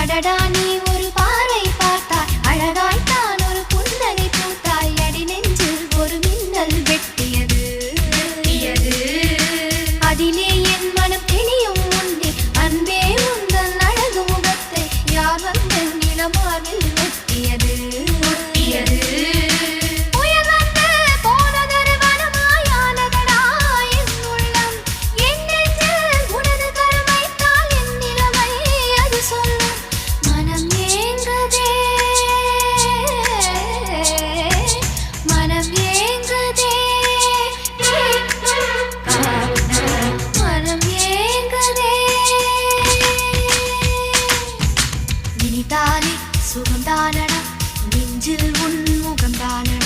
அடடா நீ ஒரு பார்வை பார்த்தாய் அழகாய் தான் ஒரு புன்னகை பூத்தாய் அடி நெஞ்சில் ஒரு மின்னல் வெட்டியது அதிலே என் மனம் தெளியும் முன்னே அன்பே உந்தன் அழகு முகத்தை யார் வந்து நிலமாவில் ஒட்டியது சுகந்தானடா நெஞ்சில் உன் முகந்தானடா